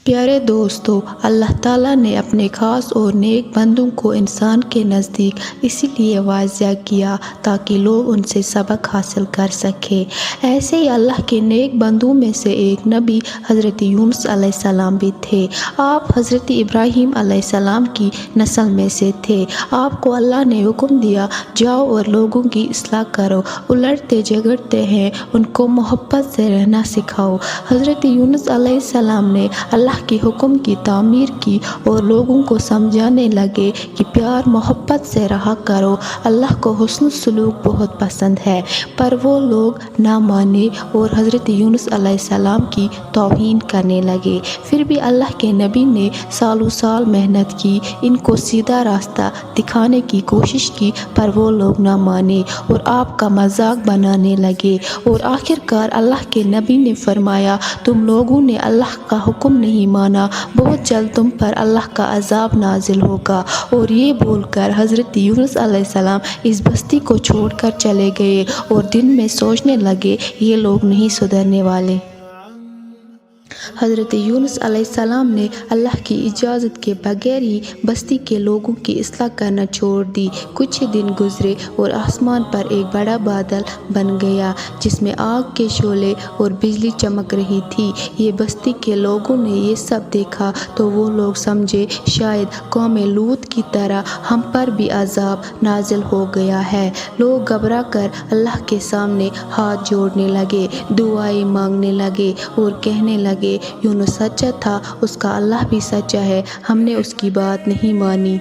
پیارے دوستو، اللہ تعالیٰ نے اپنے خاص اور نیک بندوں کو انسان کے نزدیک اسی لیے واضح کیا تاکہ لوگ ان سے سبق حاصل کر سکیں۔ ایسے ہی اللہ کے نیک بندوں میں سے ایک نبی حضرت یونس علیہ السلام بھی تھے۔ آپ حضرت ابراہیم علیہ السلام کی نسل میں سے تھے۔ آپ کو اللہ نے حکم دیا، جاؤ اور لوگوں کی اصلاح کرو، الٹتے جھگڑتے ہیں ان کو محبت سے رہنا سکھاؤ۔ حضرت یونس علیہ السلام نے اللہ کے حکم کی تعمیر کی اور لوگوں کو سمجھانے لگے کہ پیار محبت سے رہا کرو، اللہ کو حسن سلوک بہت پسند ہے، پر وہ لوگ نہ مانے اور حضرت یونس علیہ السلام کی توہین کرنے لگے۔ پھر بھی اللہ کے نبی نے سالوں سال محنت کی، ان کو سیدھا راستہ دکھانے کی کوشش کی، پر وہ لوگ نہ مانے اور آپ کا مذاق بنانے لگے، اور آخرکار اللہ کے نبی نے فرمایا، تم لوگوں نے اللہ کا حکم نہیں مانا، بہت جلد تم پر اللہ کا عذاب نازل ہوگا۔ اور یہ بول کر حضرت یونس علیہ السلام اس بستی کو چھوڑ کر چلے گئے اور دل میں سوچنے لگے، یہ لوگ نہیں سدھرنے والے۔ حضرت یونس علیہ السلام نے اللہ کی اجازت کے بغیر ہی بستی کے لوگوں کی اصلاح کرنا چھوڑ دی۔ کچھ ہی دن گزرے اور آسمان پر ایک بڑا بادل بن گیا جس میں آگ کے شعلے اور بجلی چمک رہی تھی۔ یہ بستی کے لوگوں نے یہ سب دیکھا تو وہ لوگ سمجھے شاید قوم لوط کی طرح ہم پر بھی عذاب نازل ہو گیا ہے۔ لوگ گھبرا کر اللہ کے سامنے ہاتھ جوڑنے لگے، دعائیں مانگنے لگے اور کہنے لگے، یونس سچا تھا، اس کا اللہ بھی سچا ہے، ہم نے اس کی بات نہیں مانی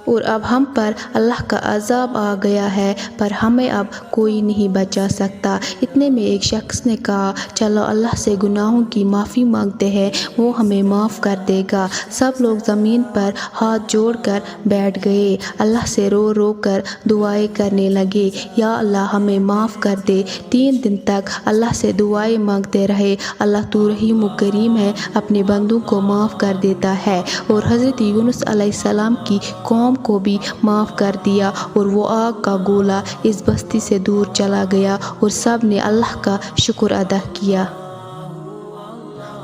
اور اب ہم پر اللہ کا عذاب آ گیا ہے، پر ہمیں اب کوئی نہیں بچا سکتا۔ اتنے میں ایک شخص نے کہا، چلو اللہ سے گناہوں کی معافی مانگتے ہیں، وہ ہمیں معاف کر دے گا۔ سب لوگ زمین پر ہاتھ جوڑ کر بیٹھ گئے، اللہ سے رو رو کر دعائیں کرنے لگے، یا اللہ ہمیں معاف کر دے۔ 3 دن تک اللہ سے دعائیں مانگتے رہے۔ اللہ تو رحیم و کریم ہے، اپنے بندوں کو معاف کر دیتا ہے، اور حضرت یونس علیہ السلام کی قوم کو بھی معاف کر دیا، اور وہ آگ کا گولا اس بستی سے دور چلا گیا اور سب نے اللہ کا شکر ادا کیا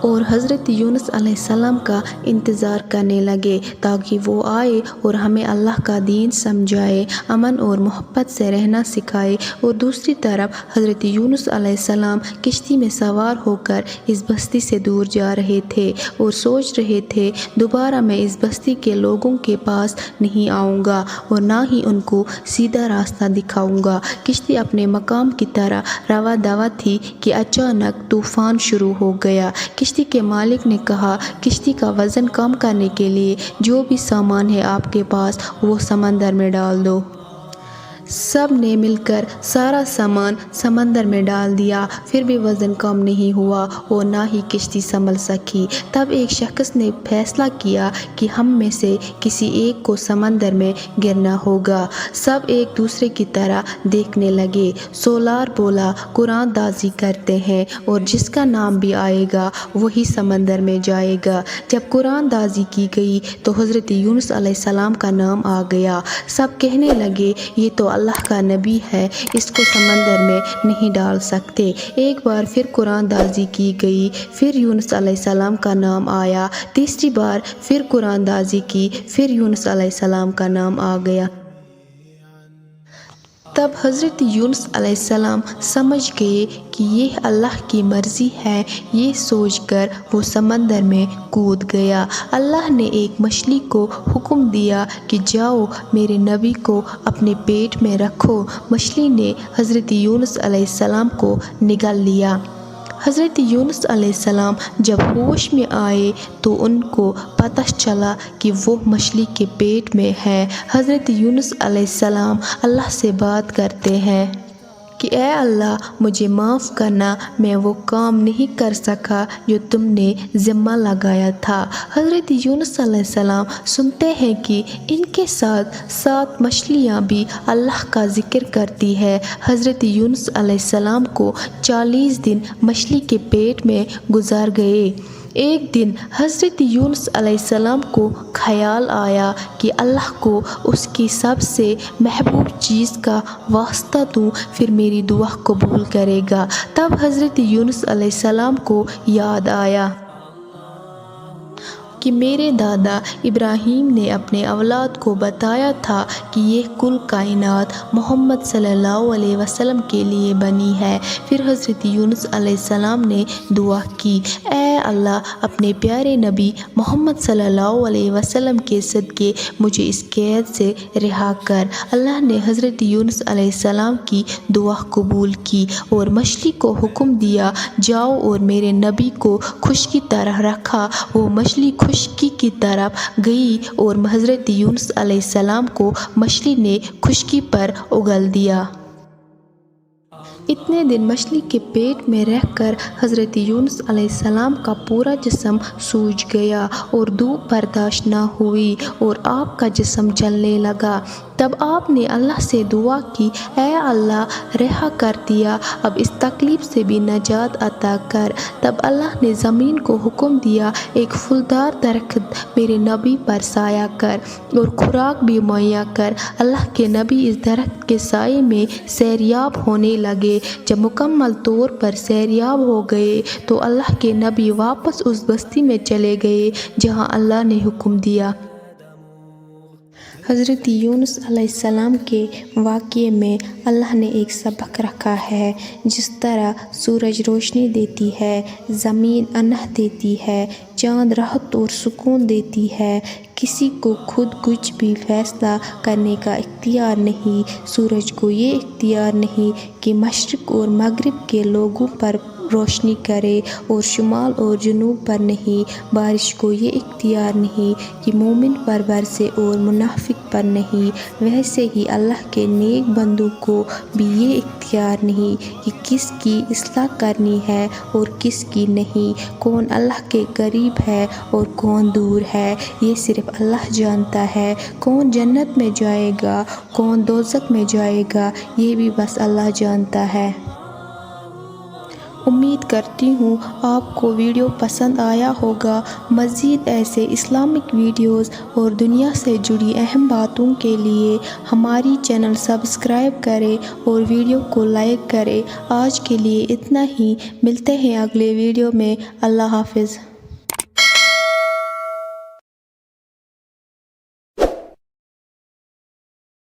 اور حضرت یونس علیہ السلام کا انتظار کرنے لگے تاکہ وہ آئے اور ہمیں اللہ کا دین سمجھائے، امن اور محبت سے رہنا سکھائے۔ اور دوسری طرف حضرت یونس علیہ السلام کشتی میں سوار ہو کر اس بستی سے دور جا رہے تھے اور سوچ رہے تھے، دوبارہ میں اس بستی کے لوگوں کے پاس نہیں آؤں گا اور نہ ہی ان کو سیدھا راستہ دکھاؤں گا۔ کشتی اپنے مقام کی طرح رواں دواں تھی کہ اچانک طوفان شروع ہو گیا۔ کشتی کے مالک نے کہا، کشتی کا وزن کم کرنے کے لیے جو بھی سامان ہے آپ کے پاس وہ سمندر میں ڈال دو۔ سب نے مل کر سارا سامان سمندر میں ڈال دیا، پھر بھی وزن کم نہیں ہوا اور نہ ہی کشتی سنبھل سکی۔ تب ایک شخص نے فیصلہ کیا کہ ہم میں سے کسی ایک کو سمندر میں گرنا ہوگا۔ سب ایک دوسرے کی طرح دیکھنے لگے۔ سولار بولا، قرآن دازی کرتے ہیں اور جس کا نام بھی آئے گا وہی سمندر میں جائے گا۔ جب قرآن دازی کی گئی تو حضرت یونس علیہ السلام کا نام آ گیا۔ سب کہنے لگے، یہ تو اللہ کا نبی ہے، اس کو سمندر میں نہیں ڈال سکتے۔ ایک بار پھر قرآن دازی کی گئی، پھر یونس علیہ السلام کا نام آیا۔ تیسری بار پھر قرآن دازی کی، پھر یونس علیہ السلام کا نام آ گیا۔ تب حضرت یونس علیہ السلام سمجھ گئے کہ یہ اللہ کی مرضی ہے، یہ سوچ کر وہ سمندر میں کود گیا۔ اللہ نے ایک مچھلی کو حکم دیا کہ جاؤ میرے نبی کو اپنے پیٹ میں رکھو۔ مچھلی نے حضرت یونس علیہ السلام کو نگل لیا۔ حضرت یونس علیہ السلام جب ہوش میں آئے تو ان کو پتہ چلا کہ وہ مچھلی کے پیٹ میں ہے۔ حضرت یونس علیہ السلام اللہ سے بات کرتے ہیں کہ اے اللہ، مجھے معاف کرنا، میں وہ کام نہیں کر سکا جو تم نے ذمہ لگایا تھا۔ حضرت یونس علیہ السلام سنتے ہیں کہ ان کے ساتھ 7 مچھلیاں بھی اللہ کا ذکر کرتی ہے۔ حضرت یونس علیہ السلام کو 40 دن مچھلی کے پیٹ میں گزر گئے۔ ایک دن حضرت یونس علیہ السلام کو خیال آیا کہ اللہ کو اس کی سب سے محبوب چیز کا واسطہ دوں، پھر میری دعا قبول کرے گا۔ تب حضرت یونس علیہ السلام کو یاد آیا کہ میرے دادا ابراہیم نے اپنے اولاد کو بتایا تھا کہ یہ کل کائنات محمد صلی اللہ علیہ وسلم کے لیے بنی ہے۔ پھر حضرت یونس علیہ السلام نے دعا کی، اے اللہ اپنے پیارے نبی محمد صلی اللہ علیہ وسلم کے صدقے مجھے اس قید سے رہا کر۔ اللہ نے حضرت یونس علیہ السلام کی دعا قبول کی اور مچھلی کو حکم دیا، جاؤ اور میرے نبی کو خشکی طرح رکھا۔ وہ مچھلی خشکی کی طرف گئی اور حضرت یونس علیہ السلام کو مچھلی نے خشکی پر اگل دیا۔ اتنے دن مچھلی کے پیٹ میں رہ کر حضرت یونس علیہ السلام کا پورا جسم سوج گیا اور دھوپ برداشت نہ ہوئی اور آپ کا جسم جلنے لگا۔ تب آپ نے اللہ سے دعا کی، اے اللہ رہا کر دیا، اب اس تکلیف سے بھی نجات عطا کر۔ تب اللہ نے زمین کو حکم دیا، ایک پھلدار درخت میرے نبی پر سایہ کر اور خوراک بھی مہیا کر۔ اللہ کے نبی اس درخت کے سائے میں سیریاب ہونے لگے۔ جب مکمل طور پر سیریاب ہو گئے تو اللہ کے نبی واپس اس بستی میں چلے گئے جہاں اللہ نے حکم دیا۔ حضرت یونس علیہ السلام کے واقعے میں اللہ نے ایک سبق رکھا ہے۔ جس طرح سورج روشنی دیتی ہے، زمین اناج دیتی ہے، چاند راحت اور سکون دیتی ہے، کسی کو خود کچھ بھی فیصلہ کرنے کا اختیار نہیں۔ سورج کو یہ اختیار نہیں کہ مشرق اور مغرب کے لوگوں پر روشنی کرے اور شمال اور جنوب پر نہیں۔ بارش کو یہ اختیار نہیں کہ مومن پر برسے اور منافق پر نہیں۔ ویسے ہی اللہ کے نیک بندوں کو بھی یہ اختیار نہیں کہ کس کی اصلاح کرنی ہے اور کس کی نہیں، کون اللہ کے قریب ہے اور کون دور ہے، یہ صرف اللہ جانتا ہے۔ کون جنت میں جائے گا، کون دوزخ میں جائے گا، یہ بھی بس اللہ جانتا ہے۔ امید کرتی ہوں آپ کو ویڈیو پسند آیا ہوگا۔ مزید ایسے اسلامک ویڈیوز اور دنیا سے جڑی اہم باتوں کے لیے ہماری چینل سبسکرائب کریں اور ویڈیو کو لائک کریں۔ آج کے لیے اتنا ہی، ملتے ہیں اگلے ویڈیو میں۔ اللہ حافظ۔